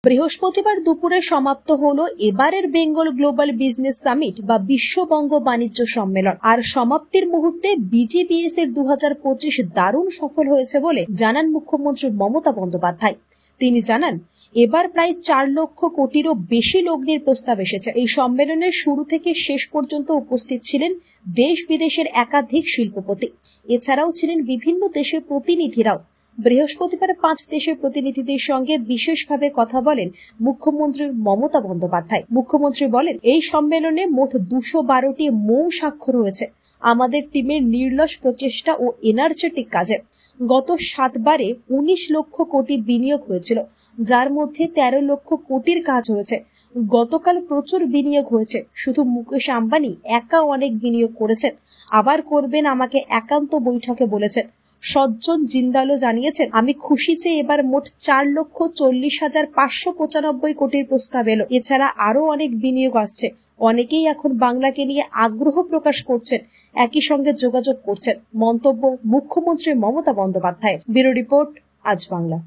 বৃহস্পতিবার দুপুরে সমাপ্ত হলো এবারের বেঙ্গল গ্লোবাল বিজনেস সামিট বা বিশ্ববঙ্গ বাণিজ্য সম্মেলন। আর সমাপ্তির মুহূর্তে বিজিবিএস এর 2025 দারুণ সফল হয়েছে বলে জানান মুখ্যমন্ত্রী মমতা বন্দ্যোপাধ্যায়। তিনি জানান, এবার প্রায় 4 লক্ষ কোটিরও বেশি লগ্নির প্রস্তাব এসেছে। এই সম্মেলনের শুরু থেকে শেষ পর্যন্ত উপস্থিত ছিলেন দেশ বিদেশের একাধিক শিল্পপতি। এছাড়াও ছিলেন বিভিন্ন দেশের প্রতিনিধিরাও। বৃহস্পতিবার 5 দেশের প্রতিনিধিদের সঙ্গে বিশেষভাবে কথা বলেন মুখ্যমন্ত্রী মমতা বন্দ্যোপাধ্যায়। মুখ্যমন্ত্রী বলেন, এই সম্মেলনে মোট 212টি মৌ স্বাক্ষর হয়েছে আমাদের টিমের নির্লস প্রচেষ্টা ও এনার্জেটিক কাজে। গত 7 বারে 19 লক্ষ কোটি বিনিয়োগ হয়েছিল, যার মধ্যে 13 লক্ষ কোটির কাজ হয়েছে। গতকাল প্রচুর বিনিয়োগ হয়েছে। শুধু মুকেশ আম্বানি একা অনেক বিনিয়োগ করেছেন, আবার করবেন, আমাকে একান্ত বৈঠকে বলেছেন। সজ্জন জিন্দালও জানিয়েছেন, আমি খুশি যে এবার মোট 4,40,595 কোটির প্রস্তাব এলো। এছাড়া আরো অনেক বিনিয়োগ আসছে। অনেকেই এখন বাংলাকে নিয়ে আগ্রহ প্রকাশ করছেন, একই সঙ্গে যোগাযোগ করছেন। মন্তব্য মুখ্যমন্ত্রী মমতা বন্দ্যোপাধ্যায়। ব্যুরো রিপোর্ট, আজ বাংলা।